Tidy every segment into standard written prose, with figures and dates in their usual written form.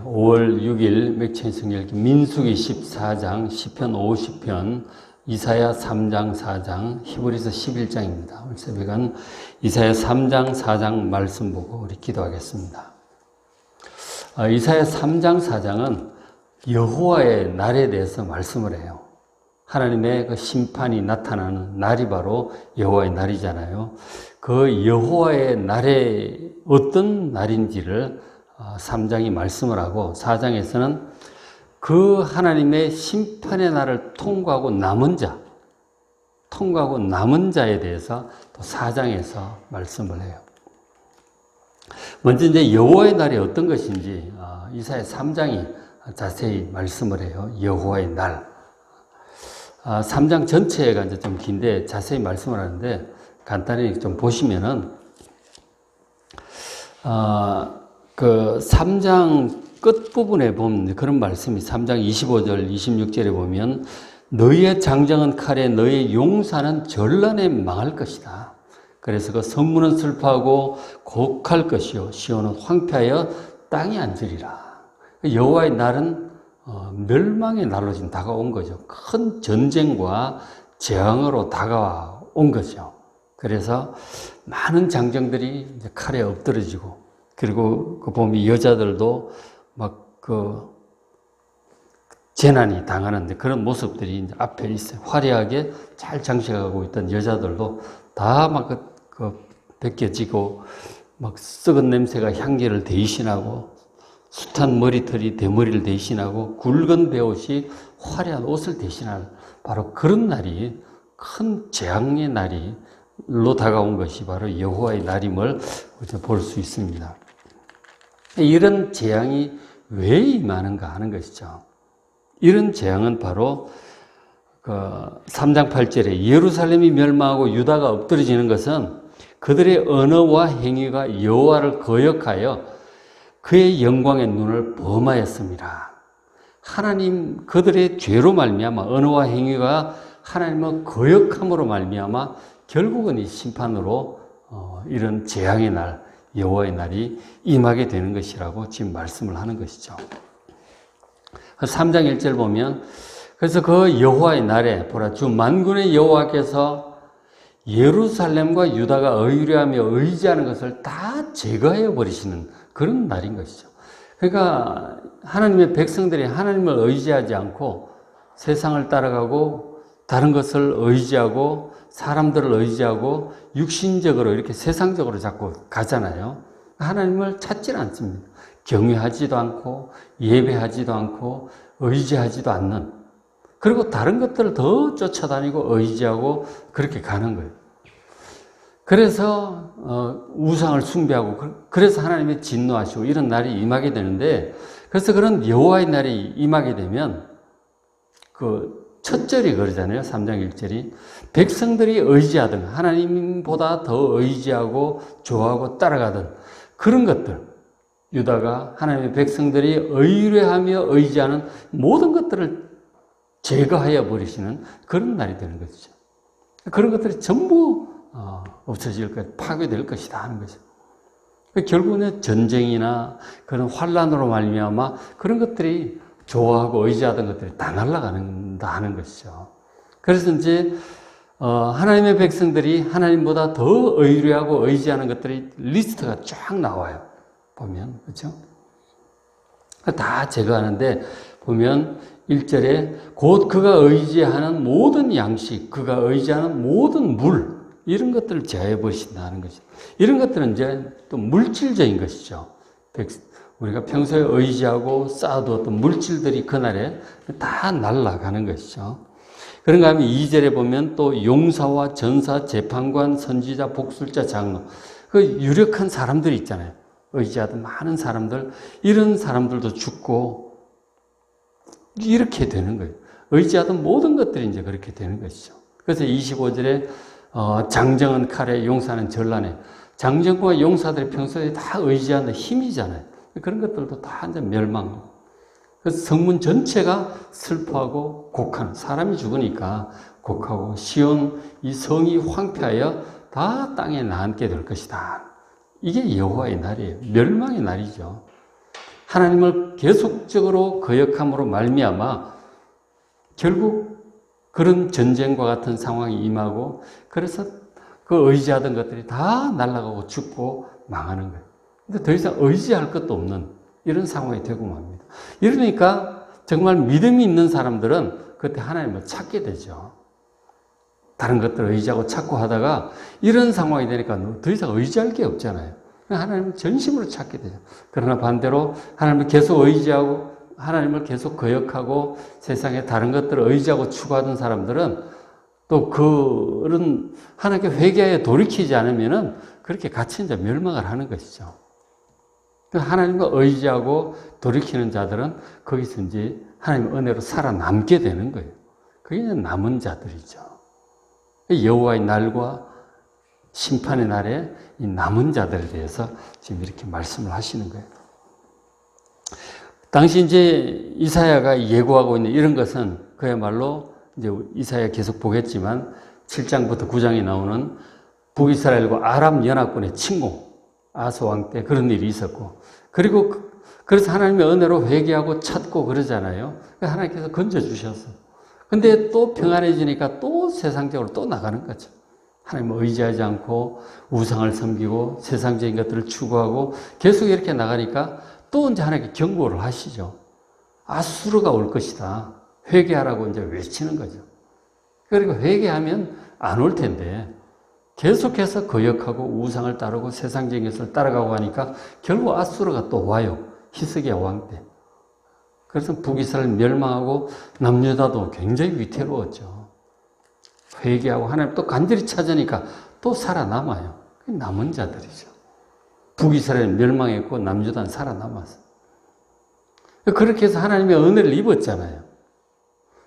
5월 6일 맥체인성열기 민수기 14장, 시편 50편, 이사야 3장 4장, 히브리서 11장입니다. 오늘 새벽은 이사야 3장 4장 말씀 보고 우리 기도하겠습니다. 이사야 3장 4장은 여호와의 날에 대해서 말씀을 해요. 하나님의 그 심판이 나타나는 날이 바로 여호와의 날이잖아요. 그 여호와의 날에 어떤 날인지를 3장이 말씀을 하고 4장에서는 그 하나님의 심판의 날을 통과하고 남은 자에 대해서 또 4장에서 말씀을 해요. 먼저 이제 여호와의 날이 어떤 것인지 이사야 3장이 자세히 말씀을 해요. 여호와의 날. 3장 전체가 이제 좀 긴데 자세히 말씀을 하는데 간단히 좀 보시면은 그 3장 끝부분에 보면 그런 말씀이 3장 25절, 26절에 보면 너희의 장정은 칼에 너희의 용사는 전란에 망할 것이다. 그래서 그 성문은 슬퍼하고 곡할 것이요 시온은 황폐하여 땅이 앉으리라. 여호와의 날은 멸망의 날로 지금 다가온 거죠. 큰 전쟁과 재앙으로 다가온 거죠. 그래서 많은 장정들이 이제 칼에 엎드러지고 그리고 그 보면 여자들도 막 그 재난이 당하는데 그런 모습들이 이제 앞에 있어요. 화려하게 잘 장식하고 있던 여자들도 다 막 벗겨지고 막 썩은 냄새가 향기를 대신하고 숱한 머리털이 대머리를 대신하고 굵은 베옷이 화려한 옷을 대신하는 바로 그런 날이 큰 재앙의 날로 다가온 것이 바로 여호와의 날임을 볼 수 있습니다. 이런 재앙이 왜 임하는가 하는 것이죠. 이런 재앙은 바로 그 3장 8절에 예루살렘이 멸망하고 유다가 엎드러지는 것은 그들의 언어와 행위가 여호와를 거역하여 그의 영광의 눈을 범하였습니다. 하나님 그들의 죄로 말미암아 언어와 행위가 하나님을 거역함으로 말미암아 결국은 이 심판으로 이런 재앙의 날 여호와의 날이 임하게 되는 것이라고 지금 말씀을 하는 것이죠. 3장 1절 보면 그래서 그 여호와의 날에 보라 주 만군의 여호와께서 예루살렘과 유다가 의뢰하며 의지하는 것을 다 제거해 버리시는 그런 날인 것이죠. 그러니까 하나님의 백성들이 하나님을 의지하지 않고 세상을 따라가고 다른 것을 의지하고 사람들을 의지하고 육신적으로 이렇게 세상적으로 자꾸 가잖아요. 하나님을 찾지는 않습니다. 경외하지도 않고 예배하지도 않고 의지하지도 않는 그리고 다른 것들을 더 쫓아다니고 의지하고 그렇게 가는 거예요. 그래서 우상을 숭배하고 그래서 하나님이 진노하시고 이런 날이 임하게 되는데 그래서 그런 여호와의 날이 임하게 되면 그 첫 절이 그러잖아요. 3장 1절이 백성들이 의지하던 하나님보다 더 의지하고 좋아하고 따라가던 그런 것들 유다가 하나님의 백성들이 의뢰하며 의지하는 모든 것들을 제거하여 버리시는 그런 날이 되는 것이죠. 그런 것들이 전부 없어질 것, 파괴될 것이다 하는 거죠. 결국은 전쟁이나 그런 환란으로 말미암아 그런 것들이 좋아하고 의지하던 것들이 다 날아가는다 하는 것이죠. 그래서 이제 하나님의 백성들이 하나님보다 더 의뢰하고 의지하는 것들이 리스트가 쫙 나와요. 보면 그렇죠? 다 제거하는데 보면 1절에 곧 그가 의지하는 모든 양식, 그가 의지하는 모든 물 이런 것들을 제하여 버리신다는 것이죠. 이런 것들은 이제 또 물질적인 것이죠. 우리가 평소에 의지하고 쌓아두었던 물질들이 그날에 다 날아가는 것이죠. 그런가 하면 2절에 보면 또 용사와 전사, 재판관, 선지자, 복술자, 장로 그 유력한 사람들이 있잖아요. 의지하던 많은 사람들 이런 사람들도 죽고 이렇게 되는 거예요. 의지하던 모든 것들이 이제 그렇게 되는 것이죠. 그래서 25절에 장정은 칼에 용사는 전란에 장정과 용사들이 평소에 다 의지하는 힘이잖아요. 그런 것들도 다 이제 멸망하고 그래서 성문 전체가 슬퍼하고 곡하는 사람이 죽으니까 곡하고 시온 이 성이 황폐하여 다 땅에 나앉게 될 것이다. 이게 여호와의 날이에요. 멸망의 날이죠. 하나님을 계속적으로 거역함으로 말미암아 결국 그런 전쟁과 같은 상황이 임하고, 그래서 그 의지하던 것들이 다 날아가고 죽고 망하는 거예요. 근데 더 이상 의지할 것도 없는 이런 상황이 되고 맙니다. 이러니까 정말 믿음이 있는 사람들은 그때 하나님을 찾게 되죠. 다른 것들을 의지하고 찾고 하다가 이런 상황이 되니까 더 이상 의지할 게 없잖아요. 하나님을 전심으로 찾게 되죠. 그러나 반대로 하나님을 계속 의지하고 하나님을 계속 거역하고 세상에 다른 것들을 의지하고 추구하던 사람들은 또 그런 하나님께 회개하여 돌이키지 않으면은 그렇게 같이 이제 멸망을 하는 것이죠. 하나님을 의지하고 돌이키는 자들은 거기서 이제 하나님의 은혜로 살아남게 되는 거예요. 그게 이제 남은 자들이죠. 여호와의 날과 심판의 날에 이 남은 자들에 대해서 지금 이렇게 말씀을 하시는 거예요. 당시 이제 이사야가 예고하고 있는 이런 것은 그야말로 이제 이사야 계속 보겠지만 7장부터 9장에 나오는 북이스라엘과 아람 연합군의 침공, 아소 왕 때 그런 일이 있었고, 그리고 그래서 하나님의 은혜로 회개하고 찾고 그러잖아요. 하나님께서 건져주셨어요. 근데 또 평안해지니까 또 세상적으로 또 나가는 거죠. 하나님을 의지하지 않고 우상을 섬기고 세상적인 것들을 추구하고 계속 이렇게 나가니까 또 이제 하나님께 경고를 하시죠. 아수르가 올 것이다. 회개하라고 이제 외치는 거죠. 그리고 회개하면 안 올 텐데 계속해서 거역하고 우상을 따르고 세상적인 것을 따라가고 하니까 결국 아수르가 또 와요. 히스기야 왕 때. 그래서 북이스라엘 멸망하고 남유다도 굉장히 위태로웠죠. 회개하고 하나님 또 간절히 찾으니까 또 살아남아요. 남은 자들이죠. 북이스라엘 멸망했고 남유다는 살아남았어요. 그렇게 해서 하나님의 은혜를 입었잖아요.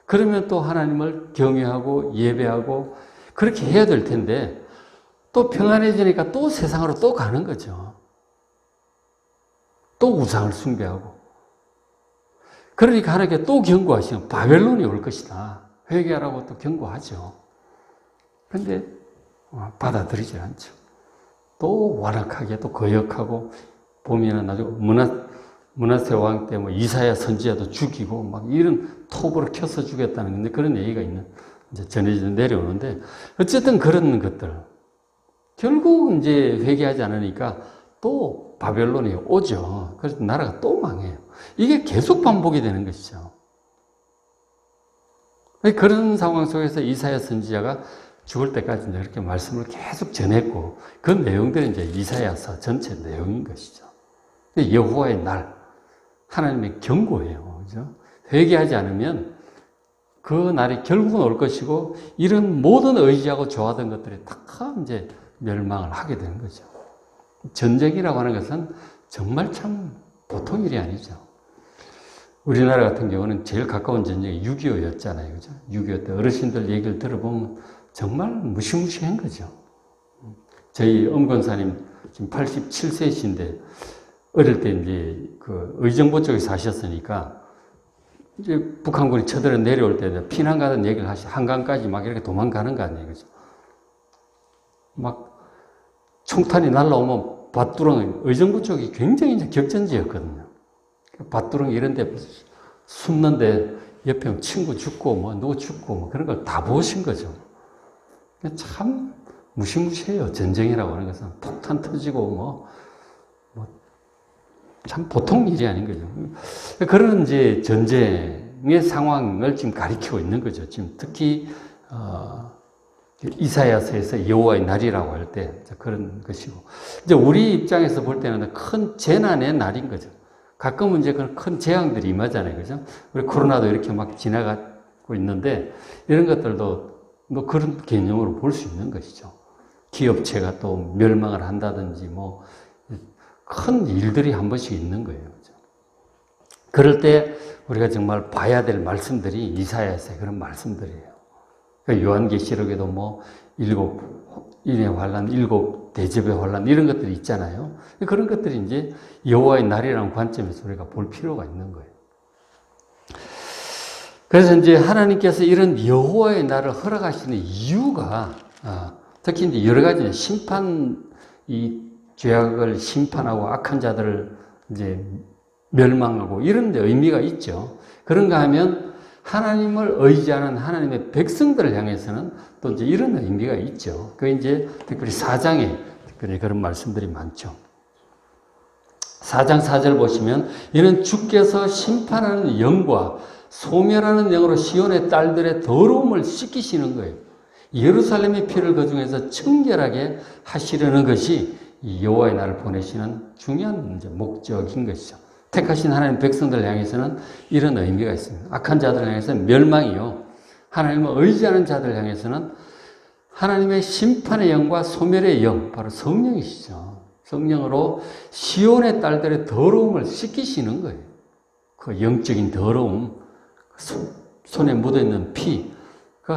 그러면 또 하나님을 경외하고 예배하고 그렇게 해야 될 텐데 또 평안해지니까 또 세상으로 또 가는 거죠. 또 우상을 숭배하고. 그러니까 하나님께 또 경고하시면 바벨론이 올 것이다. 회개하라고 또 경고하죠. 그런데 받아들이지 않죠. 또 완악하게 또 거역하고 보면은 아주 문하세 왕 때 뭐 이사야 선지자도 죽이고 막 이런 톱으로 켜서 죽였다는 건데 그런 얘기가 있는 이제 전해져 내려오는데 어쨌든 그런 것들 결국 이제 회개하지 않으니까 또 바벨론이 오죠. 그래서 나라가 또 망해요. 이게 계속 반복이 되는 것이죠. 그런 상황 속에서 이사야 선지자가 죽을 때까지 이렇게 말씀을 계속 전했고 그 내용들이 이제 이사야서 전체 내용인 것이죠. 여호와의 날, 하나님의 경고예요. 그죠? 회개하지 않으면 그 날이 결국은 올 것이고 이런 모든 의지하고 좋아하던 것들이 다 이제 멸망을 하게 되는 거죠. 전쟁이라고 하는 것은 정말 참 보통 일이 아니죠. 우리나라 같은 경우는 제일 가까운 전쟁이 6.25였잖아요. 그죠? 6.25 때 어르신들 얘기를 들어보면 정말 무시무시한 거죠. 저희 엄권사님 지금 87세이신데 어릴 때 이제 그 의정부 쪽에 사셨으니까 이제 북한군이 쳐들어 내려올 때 피난 가던 얘기를 한강까지 막 이렇게 도망가는 거 아니에요. 그죠? 막 총탄이 날라오면 밭두렁, 의정부 쪽이 굉장히 이제 격전지였거든요. 밭두렁 이런 데 숨는데 옆에 친구 죽고 뭐 누구 죽고 뭐 그런 걸 다 보신 거죠. 참 무시무시해요. 전쟁이라고 하는 것은 폭탄 터지고 뭐 참 보통 일이 아닌 거죠. 그런 이제 전쟁의 상황을 지금 가리키고 있는 거죠. 지금 특히 이사야서에서 여호와의 날이라고 할 때 그런 것이고 이제 우리 입장에서 볼 때는 큰 재난의 날인 거죠. 가끔은 이제 큰 재앙들이 임하잖아요, 그죠? 우리 코로나도 이렇게 막 지나가고 있는데 이런 것들도 뭐 그런 개념으로 볼 수 있는 것이죠. 기업체가 또 멸망을 한다든지 뭐 큰 일들이 한 번씩 있는 거예요. 그죠? 그럴 때 우리가 정말 봐야 될 말씀들이 이사야서의 그런 말씀들이에요. 그러니까 요한계시록에도 뭐 7인의 환란, 7대접의 환란 이런 것들이 있잖아요. 그런 것들이 이제 여호와의 날이라는 관점에서 우리가 볼 필요가 있는 거예요. 그래서 이제 하나님께서 이런 여호와의 날을 허락하시는 이유가 특히 이제 여러 가지 심판, 이 죄악을 심판하고 악한 자들을 이제 멸망하고 이런 데 의미가 있죠. 그런가 하면 하나님을 의지하는 하나님의 백성들을 향해서는 또 이제 이런 의미가 있죠. 그 이제 특별히 4장에 특별히 그런 말씀들이 많죠. 4장 4절 보시면 이는 주께서 심판하는 영과 소멸하는 영으로 시온의 딸들의 더러움을 씻기시는 거예요. 예루살렘의 피를 그 중에서 청결하게 하시려는 것이 이 여호와의 날을 보내시는 중요한 이제 목적인 것이죠. 택하신 하나님 백성들 향해서는 이런 의미가 있습니다. 악한 자들 향해서는 멸망이요. 하나님을 의지하는 자들 향해서는 하나님의 심판의 영과 소멸의 영, 바로 성령이시죠. 성령으로 시온의 딸들의 더러움을 씻기시는 거예요. 그 영적인 더러움, 손에 묻어있는 피, 그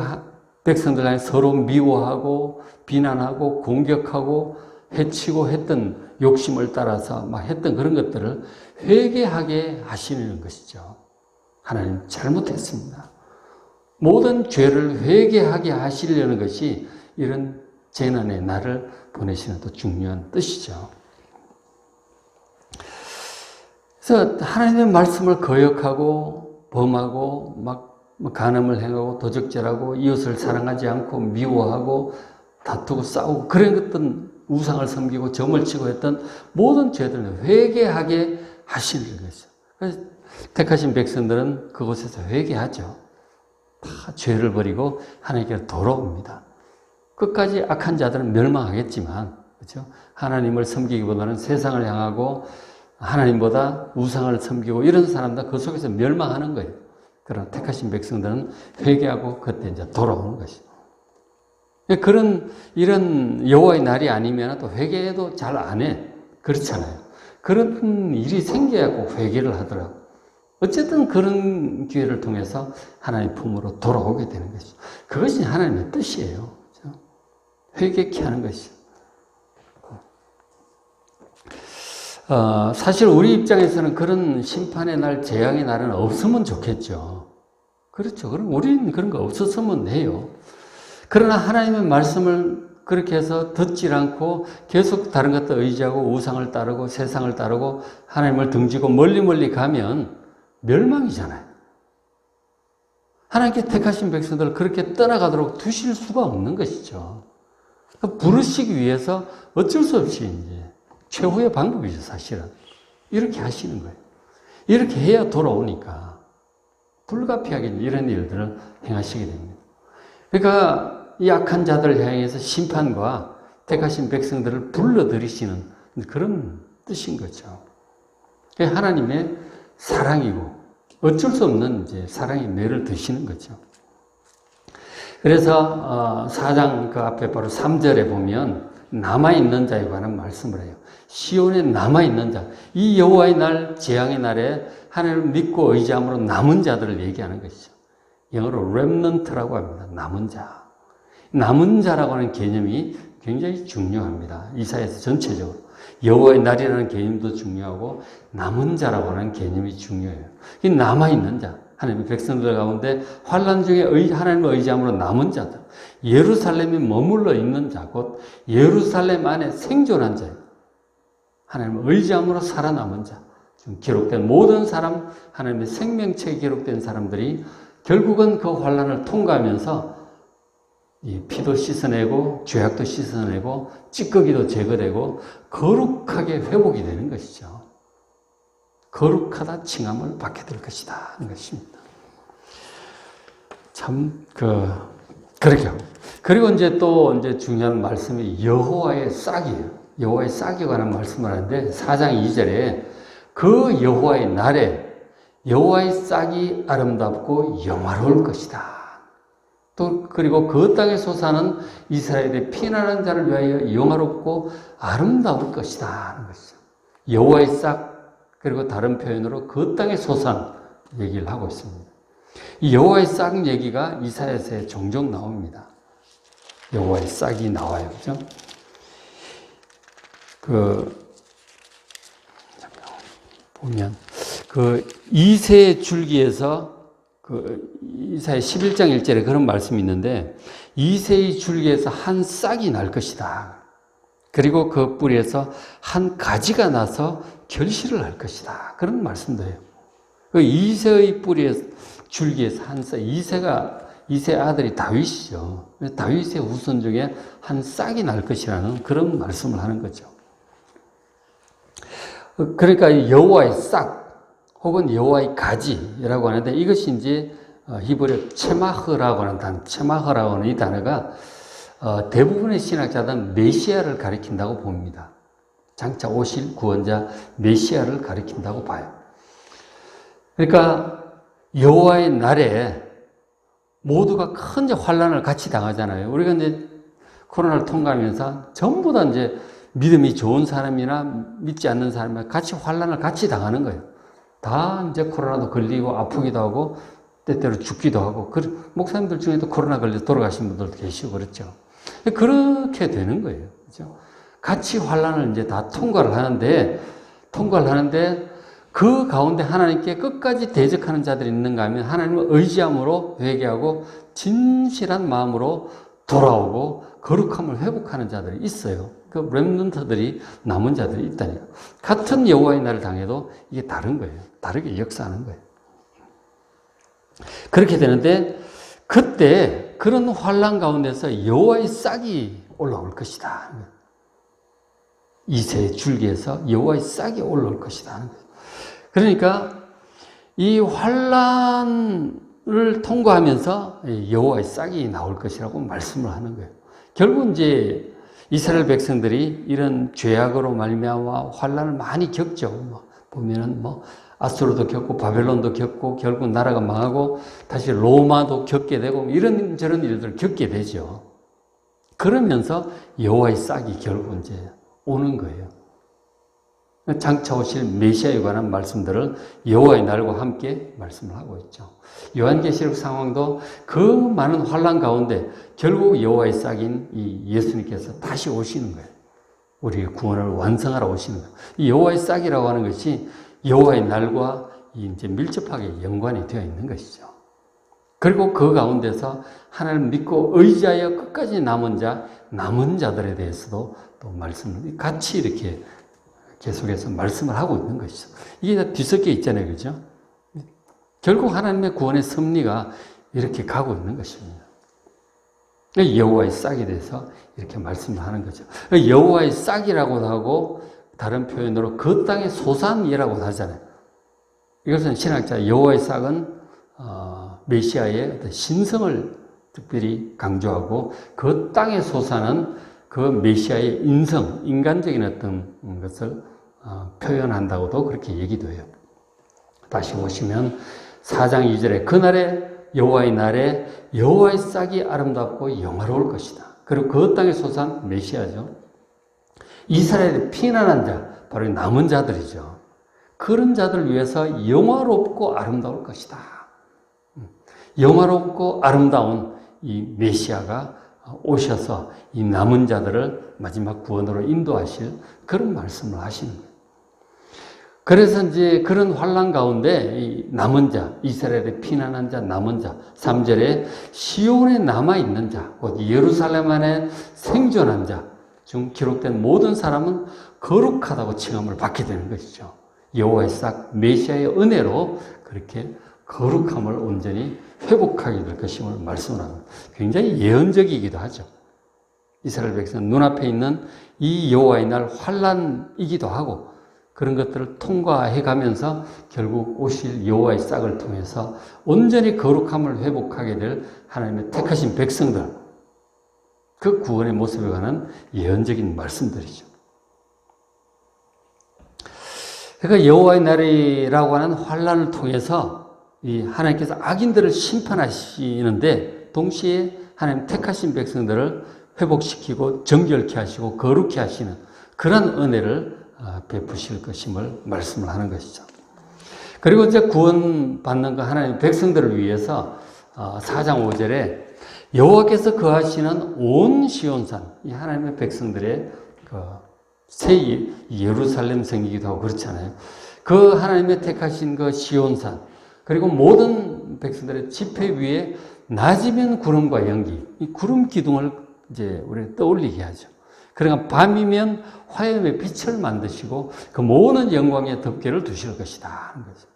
백성들 안에 서로 미워하고 비난하고 공격하고 해치고 했던 욕심을 따라서 막 했던 그런 것들을 회개하게 하시는 것이죠. 하나님 잘못했습니다. 모든 죄를 회개하게 하시려는 것이 이런 재난의 날을 보내시는 또 중요한 뜻이죠. 그래서 하나님의 말씀을 거역하고 범하고 막 간음을 행하고 도적질하고 이웃을 사랑하지 않고 미워하고 다투고 싸우고 그런 것들은 우상을 섬기고 점을 치고 했던 모든 죄들은 회개하게 하시는 것이죠. 그래서 택하신 백성들은 그곳에서 회개하죠. 다 죄를 버리고 하나님께로 돌아옵니다. 끝까지 악한 자들은 멸망하겠지만, 그렇죠? 하나님을 섬기기보다는 세상을 향하고 하나님보다 우상을 섬기고 이런 사람들 그 속에서 멸망하는 거예요. 그러나 택하신 백성들은 회개하고 그때 이제 돌아오는 것이죠. 그런 이런 여호와의 날이 아니면 또 회개도 잘 안 해. 그렇잖아요. 그런 일이 생겨야 꼭 회개를 하더라고. 어쨌든 그런 기회를 통해서 하나님 품으로 돌아오게 되는 것이죠. 그것이 하나님의 뜻이에요. 그렇죠? 회개케 하는 것이죠. 사실 우리 입장에서는 그런 심판의 날, 재앙의 날은 없으면 좋겠죠. 그렇죠. 그럼 우리는 그런 거 없었으면 해요. 그러나 하나님의 말씀을 그렇게 해서 듣질 않고 계속 다른 것들 의지하고 우상을 따르고 세상을 따르고 하나님을 등지고 멀리 가면 멸망이잖아요. 하나님께 택하신 백성들을 그렇게 떠나가도록 두실 수가 없는 것이죠. 부르시기 위해서 어쩔 수 없이 이제 최후의 방법이죠, 사실은. 이렇게 하시는 거예요. 이렇게 해야 돌아오니까 불가피하게 이런 일들을 행하시게 됩니다. 그러니까 이 악한 자들을 향해서 심판과 택하신 백성들을 불러들이시는 그런 뜻인 거죠. 하나님의 사랑이고 어쩔 수 없는 이제 사랑의 매를 드시는 거죠. 그래서 4장 그 앞에 바로 3절에 보면 남아있는 자에 관한 말씀을 해요. 시온에 남아있는 자, 이 여호와의 날, 재앙의 날에 하나님을 믿고 의지함으로 남은 자들을 얘기하는 것이죠. 영어로 remnant라고 합니다. 남은 자. 남은 자라고 하는 개념이 굉장히 중요합니다. 이사야서 전체적으로. 여호와의 날이라는 개념도 중요하고 남은 자라고 하는 개념이 중요해요. 이 남아있는 자, 하나님의 백성들 가운데 환난 중에 하나님을 의지함으로 남은 자들, 예루살렘에 머물러 있는 자, 곧 예루살렘 안에 생존한 자예요. 하나님을 의지함으로 살아남은 자, 지금 기록된 모든 사람, 하나님의 생명체에 기록된 사람들이 결국은 그 환난을 통과하면서 이 피도 씻어내고 죄악도 씻어내고 찌꺼기도 제거되고 거룩하게 회복이 되는 것이죠. 거룩하다 칭함을 받게 될 것이다 하는 것입니다. 참 그렇게 하고 그리고 이제 또 이제 중요한 말씀이 여호와의 싹이에요. 여호와의 싹에 관한 말씀을 하는데 4장 2절에 그 여호와의 날에 여호와의 싹이 아름답고 영화로울 것이다. 또 그리고 그 땅에 솟아는 이스라엘의 피난하는 자를 위하여 영화롭고 아름다울 것이다 하는 것이죠. 여호와의 싹 그리고 다른 표현으로 그 땅에 솟아 얘기를 하고 있습니다. 이 여호와의 싹 얘기가 이사야서에 종종 나옵니다. 여호와의 싹이 나와요, 그죠? 보면 이새의 줄기에서 이사야 11장 1절에 그런 말씀이 있는데 이새의 줄기에서 한 싹이 날 것이다. 그리고 그 뿌리에서 한 가지가 나서 결실을 할 것이다. 그런 말씀도 해요. 그 이새의 뿌리에 줄기에서 한 싹, 이새 아들이 다윗이죠. 다윗의 후손 중에 한 싹이 날 것이라는 그런 말씀을 하는 거죠. 그러니까 여호와의 싹 혹은 여호와의 가지라고 하는데 이것이 이제 히브리어 체마흐라고 하는 이 단어가 대부분의 신학자들은 메시아를 가리킨다고 봅니다. 장차 오실 구원자 메시아를 가리킨다고 봐요. 그러니까 여호와의 날에 모두가 큰 이제 환란을 같이 당하잖아요. 우리가 이제 코로나를 통과하면서 전부 다 이제 믿음이 좋은 사람이나 믿지 않는 사람이나 같이 환란을 같이 당하는 거예요. 다 이제 코로나도 걸리고 아프기도 하고 때때로 죽기도 하고 목사님들 중에도 코로나 걸려서 돌아가신 분들도 계시고 그렇죠. 그렇게 되는 거예요. 그렇죠? 같이 환란을 이제 다 통과를 하는데 그 가운데 하나님께 끝까지 대적하는 자들이 있는가 하면 하나님을 의지함으로 회개하고 진실한 마음으로 돌아오고 거룩함을 회복하는 자들이 있어요. 그 렘넌트들이 남은 자들이 있다니까. 같은 여호와의 날을 당해도 이게 다른 거예요. 다르게 역사하는 거예요. 그렇게 되는데 그때 그런 환란 가운데서 여호와의 싹이 올라올 것이다. 이새의 줄기에서 여호와의 싹이 올라올 것이다. 그러니까 이 환란을 통과하면서 여호와의 싹이 나올 것이라고 말씀을 하는 거예요. 결국 이제 이스라엘 백성들이 이런 죄악으로 말미암아 환란을 많이 겪죠. 보면은 아수르도 겪고 바벨론도 겪고 결국 나라가 망하고 다시 로마도 겪게 되고 이런저런 일들을 겪게 되죠. 그러면서 여호와의 싹이 결국 이제 오는 거예요. 장차 오실 메시아에 관한 말씀들을 여호와의 날과 함께 말씀을 하고 있죠. 요한계시록 상황도 그 많은 환란 가운데 결국 여호와의 싹인 이 예수님께서 다시 오시는 거예요. 우리의 구원을 완성하러 오시는 거예요. 이 여호와의 싹이라고 하는 것이 여호와의 날과 이제 밀접하게 연관이 되어 있는 것이죠. 그리고 그 가운데서 하나님을 믿고 의지하여 끝까지 남은 자들에 대해서도 또 말씀을 같이 이렇게 계속해서 말씀을 하고 있는 것이죠. 이게 다 뒤섞여 있잖아요. 그죠? 결국 하나님의 구원의 섭리가 이렇게 가고 있는 것입니다. 여호와의 싹에 대해서 이렇게 말씀을 하는 거죠. 여호와의 싹이라고도 하고 다른 표현으로 그 땅의 소산이라고 하잖아요. 이것은 신학자 여호와의 싹은 메시아의 어떤 신성을 특별히 강조하고 그 땅의 소산은 그 메시아의 인간적인 어떤 것을 표현한다고도 그렇게 얘기도 해요. 다시 보시면 4장 2절에 그날에 여호와의 날에 여호와의 싹이 아름답고 영화로울 것이다. 그리고 그 땅의 소산 메시아죠. 이스라엘의 피난한 자, 바로 남은 자들이죠. 그런 자들을 위해서 영화롭고 아름다울 것이다. 영화롭고 아름다운 이 메시아가 오셔서 이 남은 자들을 마지막 구원으로 인도하실 그런 말씀을 하시는 거예요. 그래서 이제 그런 환란 가운데 이 남은 자, 이스라엘의 피난한 자, 남은 자, 3절에 시온에 남아있는 자, 곧 예루살렘 안에 생존한 자 중 기록된 모든 사람은 거룩하다고 칭함을 받게 되는 것이죠. 여호와의 싹, 메시아의 은혜로 그렇게 거룩함을 온전히 회복하게 될 것임을 말씀을 합니다. 굉장히 예언적이기도 하죠. 이스라엘 백성 눈앞에 있는 이 여호와의 날 환란이기도 하고 그런 것들을 통과해 가면서 결국 오실 여호와의 싹을 통해서 온전히 거룩함을 회복하게 될 하나님의 택하신 백성들, 그 구원의 모습에 관한 예언적인 말씀들이죠. 그러니까 여호와의 날이라고 하는 환란을 통해서 이 하나님께서 악인들을 심판하시는데 동시에 하나님 택하신 백성들을 회복시키고 정결케 하시고 거룩케 하시는 그런 은혜를 베푸실 것임을 말씀을 하는 것이죠. 그리고 이제 구원받는 그 하나님 백성들을 위해서 4장 5절에 여호와께서 거하시는 온 시온산, 이 하나님의 백성들의 새 예루살렘 성이기도 하고 그렇잖아요. 그 하나님의 택하신 그 시온산, 그리고 모든 백성들의 지폐 위에 낮이면 구름과 연기, 이 구름 기둥을 이제 우리가 떠올리게 하죠. 그러니까 밤이면 화염의 빛을 만드시고 그 모든 영광의 덮개를 두실 것이다 하는 거죠.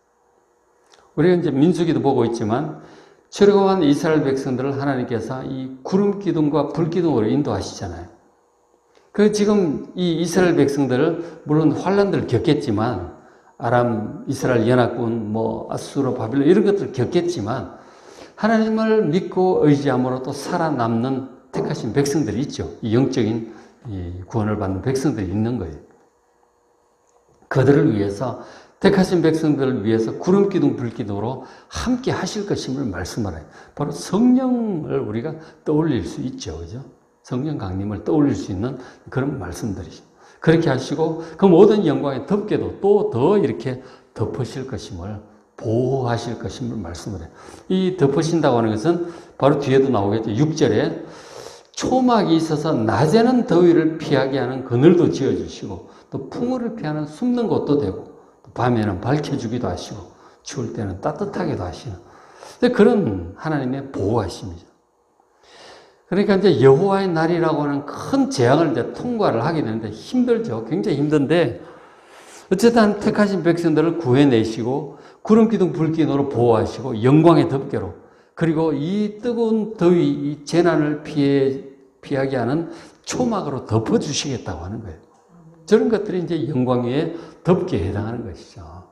우리가 이제 민수기도 보고 있지만 출애굽한 이스라엘 백성들을 하나님께서 이 구름 기둥과 불 기둥으로 인도하시잖아요. 그 지금 이 이스라엘 백성들을 물론 환란들을 겪겠지만 아람, 이스라엘 연합군, 아수르, 바빌론 이런 것들을 겪겠지만 하나님을 믿고 의지함으로 또 살아남는 택하신 백성들이 있죠. 이 영적인 구원을 받는 백성들이 있는 거예요. 그들을 위해서 택하신 백성들을 위해서 구름 기둥, 불 기둥으로 함께 하실 것임을 말씀을 해요. 바로 성령을 우리가 떠올릴 수 있죠, 그죠? 성령 강림을 떠올릴 수 있는 그런 말씀들이죠. 그렇게 하시고 그 모든 영광의 덮개도 또 더 이렇게 덮으실 것임을 보호하실 것임을 말씀을 해요. 이 덮으신다고 하는 것은 바로 뒤에도 나오겠죠. 6절에 초막이 있어서 낮에는 더위를 피하게 하는 그늘도 지어주시고 또 풍우를 피하는 숨는 곳도 되고 또 밤에는 밝혀주기도 하시고 추울 때는 따뜻하게도 하시는 그런 하나님의 보호하심이죠. 그러니까 이제 여호와의 날이라고 하는 큰 재앙을 이제 통과를 하게 되는데 힘들죠. 굉장히 힘든데 어쨌든 택하신 백성들을 구해내시고 구름 기둥 불 기둥으로 보호하시고 영광의 덮개로 그리고 이 뜨거운 더위 이 재난을 피하게 하는 초막으로 덮어주시겠다고 하는 거예요. 저런 것들이 이제 영광 위에 덮개에 해당하는 것이죠.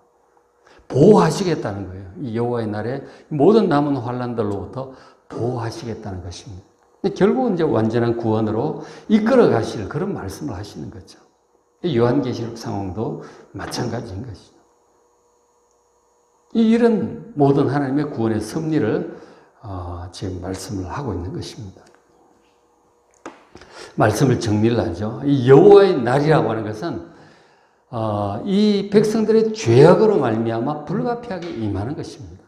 보호하시겠다는 거예요. 이 여호와의 날에 모든 남은 환란들로부터 보호하시겠다는 것입니다. 근데 결국은 이제 완전한 구원으로 이끌어 가실 그런 말씀을 하시는 거죠. 요한계시록 상황도 마찬가지인 것이죠. 이런 모든 하나님의 구원의 섭리를 지금 말씀을 하고 있는 것입니다. 말씀을 정리를 하죠. 이 여호와의 날이라고 하는 것은 이 백성들의 죄악으로 말미암아 불가피하게 임하는 것입니다.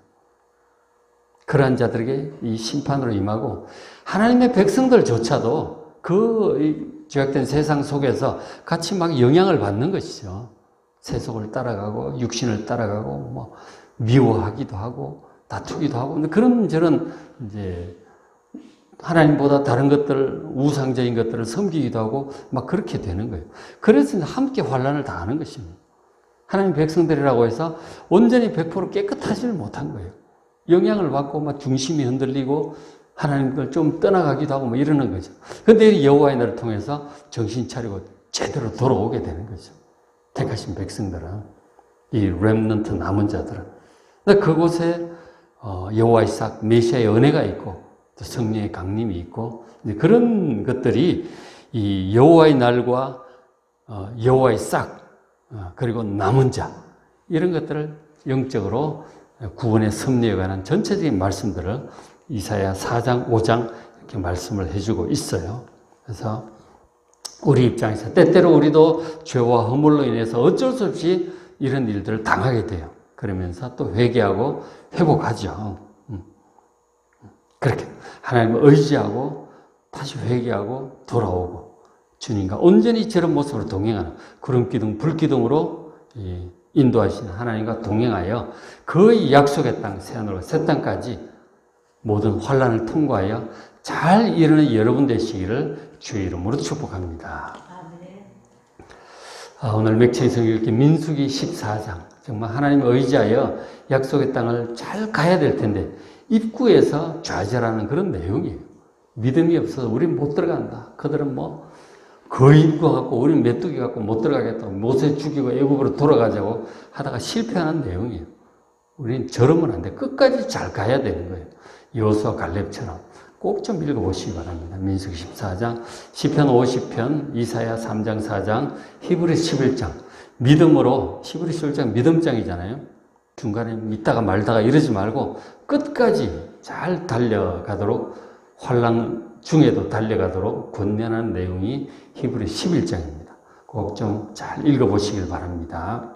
그러한 자들에게 이 심판으로 임하고 하나님의 백성들조차도 그 죄악된 세상 속에서 같이 막 영향을 받는 것이죠. 세속을 따라가고 육신을 따라가고 미워하기도 하고 다투기도 하고 그런저런 이제 하나님보다 다른 것들 우상적인 것들을 섬기기도 하고 막 그렇게 되는 거예요. 그래서 함께 환란을 당하는 것입니다. 하나님 백성들이라고 해서 온전히 100% 깨끗하지를 못한 거예요. 영향을 받고 막 중심이 흔들리고 하나님을 좀 떠나가기도 하고 이러는 거죠. 그런데 여호와의 날을 통해서 정신 차리고 제대로 돌아오게 되는 거죠. 택하신 백성들은 이 렘넌트 남은 자들은 그곳에 여호와의 싹 메시아의 은혜가 있고 또 성령의 강림이 있고 그런 것들이 이 여호와의 날과 여호와의 싹 그리고 남은 자 이런 것들을 영적으로 구원의 섭리에 관한 전체적인 말씀들을 이사야 4장, 5장 이렇게 말씀을 해주고 있어요. 그래서 우리 입장에서 때때로 우리도 죄와 허물로 인해서 어쩔 수 없이 이런 일들을 당하게 돼요. 그러면서 또 회개하고 회복하죠. 그렇게 하나님을 의지하고 다시 회개하고 돌아오고 주님과 온전히 저런 모습으로 동행하는 구름 기둥, 불 기둥으로 인도하시는 하나님과 동행하여 그 약속의 땅, 새하늘과 새 땅까지 모든 환란을 통과하여 잘 이루는 여러분 되시기를 주의 이름으로 축복합니다. 오늘 맥체의 성경 읽기 민수기 14장 정말 하나님을 의지하여 약속의 땅을 잘 가야 될 텐데 입구에서 좌절하는 그런 내용이에요. 믿음이 없어서 우린 못 들어간다. 그들은 그 입구 갖고 우린 메뚜기 갖고 못 들어가겠다고 모세 죽이고 애굽으로 돌아가자고 하다가 실패하는 내용이에요. 우린 저러면 안 돼. 끝까지 잘 가야 되는 거예요. 여호수아 갈렙처럼 꼭 좀 읽어보시기 바랍니다. 민수기 14장, 시편 50편, 이사야 3장, 4장, 히브리서 11장. 믿음으로, 히브리서 11장 믿음장이잖아요. 중간에 있다가 말다가 이러지 말고 끝까지 잘 달려가도록 환난 중에도 달려가도록 권면하는 내용이 히브리서 11장입니다. 꼭 좀 잘 읽어보시길 바랍니다.